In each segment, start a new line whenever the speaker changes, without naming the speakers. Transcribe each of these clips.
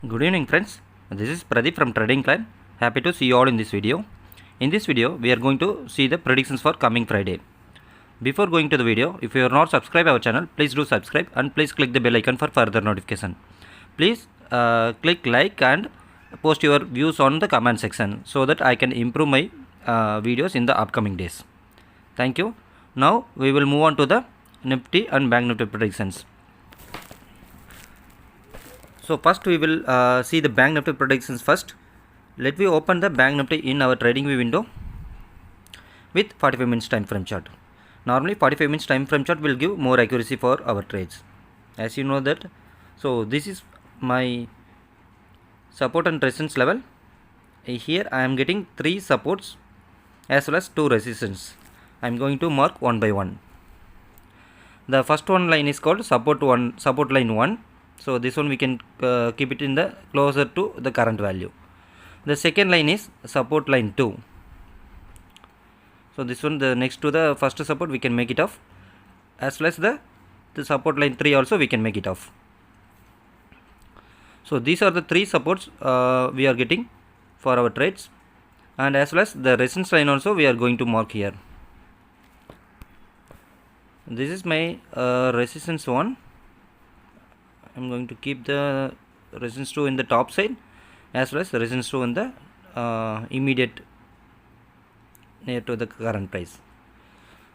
Good evening friends, this is Pradeep from Trading Clan. Happy to see you all in this video. In this video, we are going to see the predictions for coming Friday. Before going to the video, if you are not subscribed our channel, please do subscribe and please click the bell icon for further notification. Please click like and post your views on the comment section so that I can improve my videos in the upcoming days. Thank you. Now we will move on to the Nifty and Bank Nifty predictions. So first we will see the Bank Nifty predictions first. Let me open the Bank Nifty in our trading view window with 45 minutes time frame chart. Normally 45 minutes time frame chart will give more accuracy for our trades, as you know that. So this is my support and resistance level. Here I am getting 3 supports as well as 2 resistance. I am going to mark one by one. The first one line is called support line 1. So this one we can keep it in the closer to the current value. The second line is support line 2. So this one, the next to the first support, we can make it off, as well as the support line 3 also we can make it off. So these are the 3 supports we are getting for our trades, and as well as the resistance line also we are going to mark here. This is my resistance 1. I am going to keep the resistance 2 in the top side, as well as the resistance 2 in the immediate near to the current price.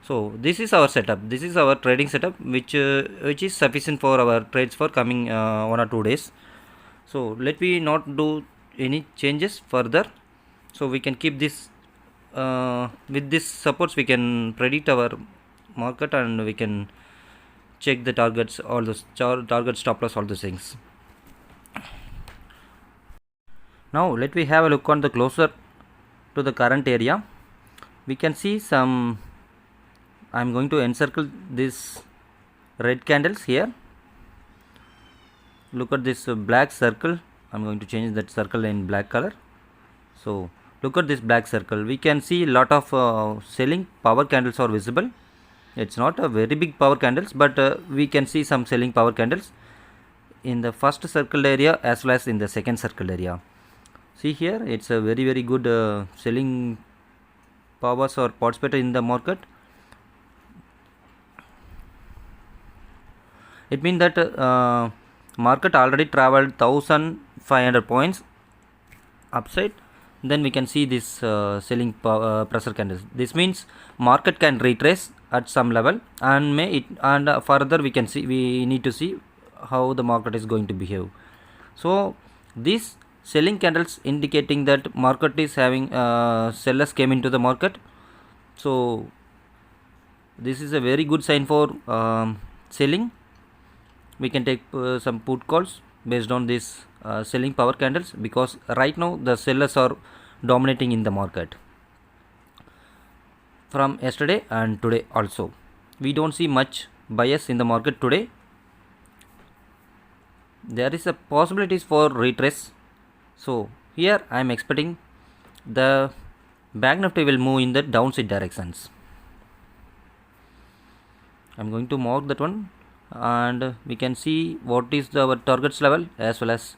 So this is our setup. This is our trading setup, which is sufficient for our trades for coming 1 or 2 days. So let me not do any changes further. So we can keep this with this supports we can predict our market, and we can check the targets, all those target, stop loss, all those things. Now let me have a look on the closer to the current area. We can see some, I am going to encircle this red candles here. Look at this black circle. I am going to change that circle in black color. So look at this black circle. We can see a lot of selling power candles are visible. It's not a very big power candles, but we can see some selling power candles in the first circle area as well as in the second circle area. See here, it's a very good selling powers or participated in the market. It means that market already traveled 1500 points upside. Then we can see this selling pressure candles. This means market can retrace at some level, and further we need to see how the market is going to behave. So these selling candles indicating that market is having sellers came into the market. So this is a very good sign for selling. We can take some put calls based on this selling power candles, because right now the sellers are dominating in the market from yesterday and today also. We don't see much bias in the market today. There is a possibilities for retrace. So here I am expecting the Bank Nifty will move in the downside directions. I am going to mark that one, and we can see what is our targets level as well as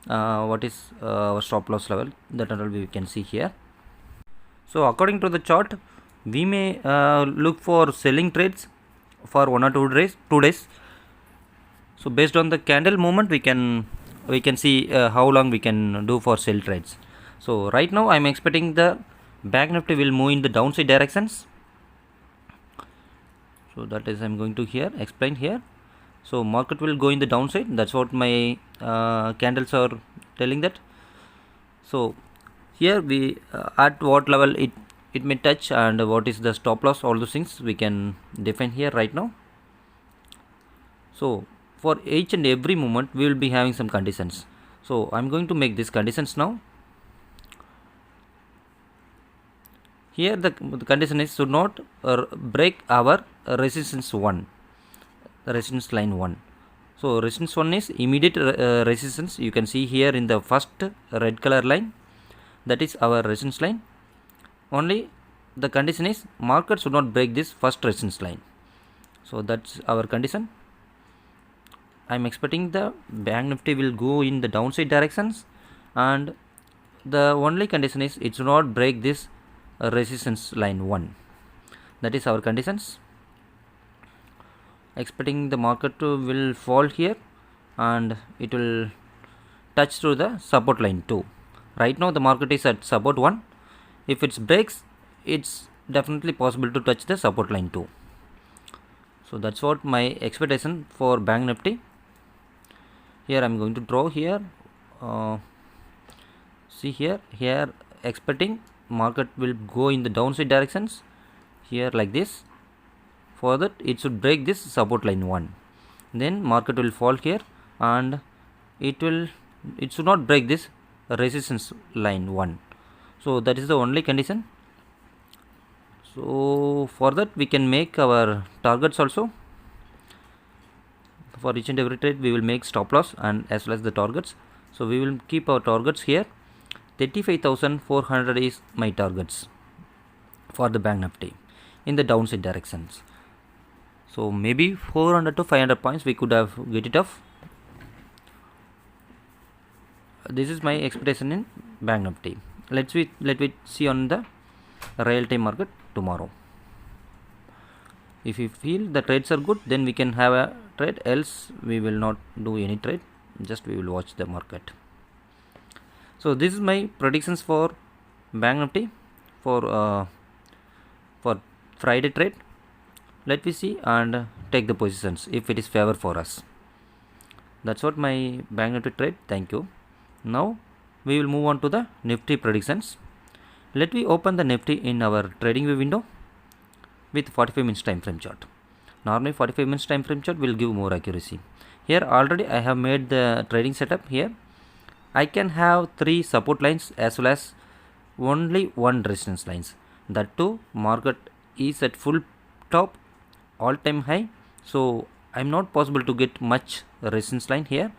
what is our stop loss level. That all we can see here. So according to the chart, we may look for selling trades for 1 or 2 days. So based on the candle movement, we can see how long we can do for sell trades. So right now I am expecting the Bank Nifty will move in the downside directions. So that is I am going to here explain here. So market will go in the downside. That's what my candles are telling that. So here we at what level it may touch, and what is the stop loss, all those things we can define here right now. So for each and every moment we will be having some conditions. So I am going to make these conditions now. Here the condition is should not break our resistance 1, resistance line 1. So resistance 1 is immediate resistance. You can see here in the first red color line, that is our resistance line. Only the condition is market should not break this first resistance line. So that's our condition. I'm expecting the Bank Nifty will go in the downside directions, and the only condition is it should not break this resistance line 1. That is our conditions. Expecting the market will fall here and it will touch through the support line 2. Right now the market is at support 1. If it breaks, it's definitely possible to touch the support line 2. So that's what my expectation for Bank Nifty. Here I'm going to draw here. See here expecting market will go in the downside directions here like this. For that it should break this support line 1. Then market will fall here and it should not break this resistance line 1. So that is the only condition. So for that we can make our targets also. For each and every trade we will make stop loss and as well as the targets. So we will keep our targets here. 35,400 is my targets for the Bank Nifty in the downside directions. So maybe 400 to 500 points we could have get it off. This is my expectation in Bank Nifty. Let me see on the real time market tomorrow. If we feel the trades are good, then we can have a trade, else we will not do any trade, just we will watch the market. So this is my predictions for Bank Nifty for Friday trade. Let me see and take the positions if it is favor for us. That's what my Bank Nifty trade. Thank you. Now we will move on to the Nifty predictions. Let me open the Nifty in our trading view window with 45 minutes time frame chart. Normally 45 minutes time frame chart will give more accuracy. Here already I have made the trading setup here. I can have 3 support lines as well as only 1 resistance lines. That too market is at full top, all time high. So I'm not possible to get much resistance line here.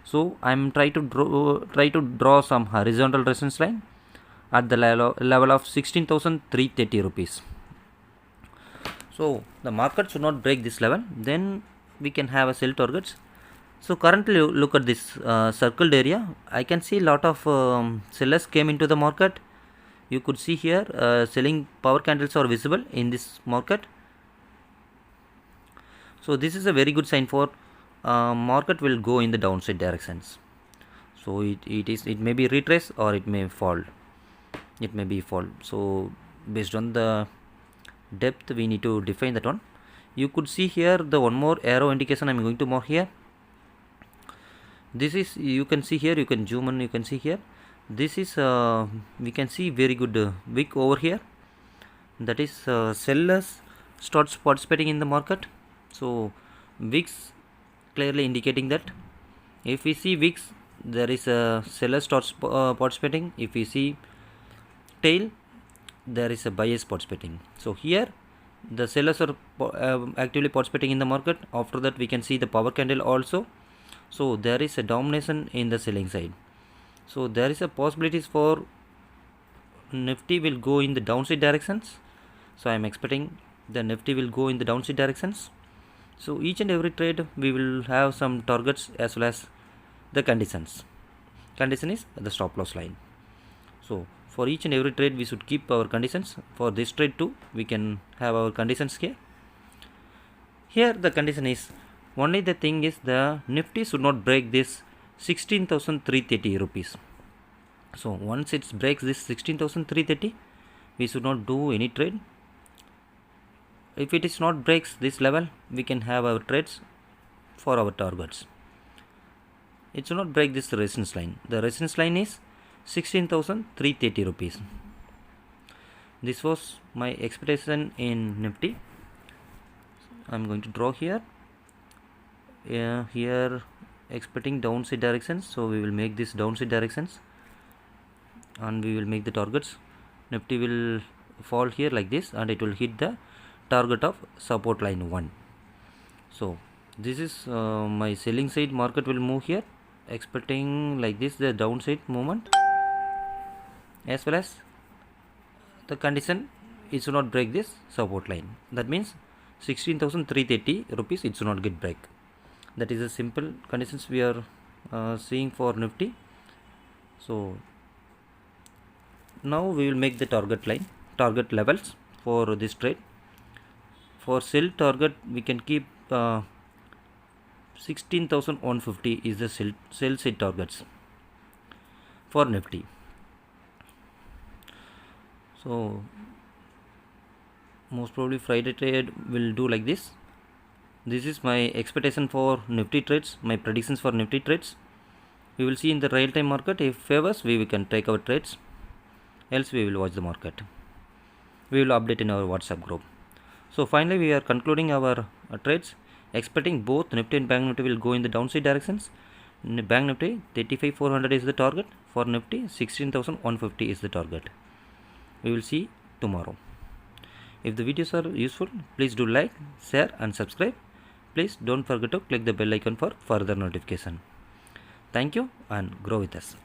So I'm try to draw some horizontal resistance line at the level of 16,330 rupees. So the market should not break this level, then we can have a sell targets. So currently look at this circled area. I can see a lot of sellers came into the market. You could see here selling power candles are visible in this market. So this is a very good sign for market will go in the downside directions. So it may be retrace or it may fall. It may be fall. So based on the depth we need to define that one. You could see here the one more arrow indication. I'm going to mark here. This is, you can see here, you can zoom in, you can see here, this is we can see very good wick over here. That is sellers starts participating in the market. So wicks clearly indicating that. If we see wicks, there is a seller starts participating. If we see tail, there is a buyers participating. So here the sellers are actively participating in the market. After that we can see the power candle also. So there is a domination in the selling side. So there is a possibilities for Nifty will go in the downside directions. So I am expecting the Nifty will go in the downside directions. So each and every trade we will have some targets as well as the conditions. Condition is the stop loss line. So for each and every trade we should keep our conditions. For this trade too we can have our conditions here. Here the condition is, only the thing is the Nifty should not break this 16,330 rupees. So once it breaks this 16,330, we should not do any trade. If it is not breaks this level, we can have our trades for our targets. It should not break this resistance line. The resistance line is 16,330 rupees. This was my expectation in Nifty. I am going to draw here. Here expecting downside directions, so we will make this downside directions and we will make the targets. Nifty will fall here like this and it will hit the target of support line 1. So this is my selling side. Market will move here expecting like this the downside movement, as well as the condition it should not break this support line. That means 16,330 rupees it should not get break. That is the simple conditions we are seeing for Nifty. So now we will make the target levels for this trade. For sell target, we can keep 16,150 is the sell side targets for Nifty. So most probably Friday trade will do like this. This is my expectation for Nifty trades, my predictions for Nifty trades. We will see in the real time market. If favors, we can take our trades, else we will watch the market. We will update in our WhatsApp group. So finally we are concluding our trades, expecting both Nifty and Bank Nifty will go in the downside directions. Bank Nifty 35,400 is the target, for Nifty 16,150 is the target. We will see tomorrow. If the videos are useful, please do like, share and subscribe. Please don't forget to click the bell icon for further notification. Thank you and grow with us.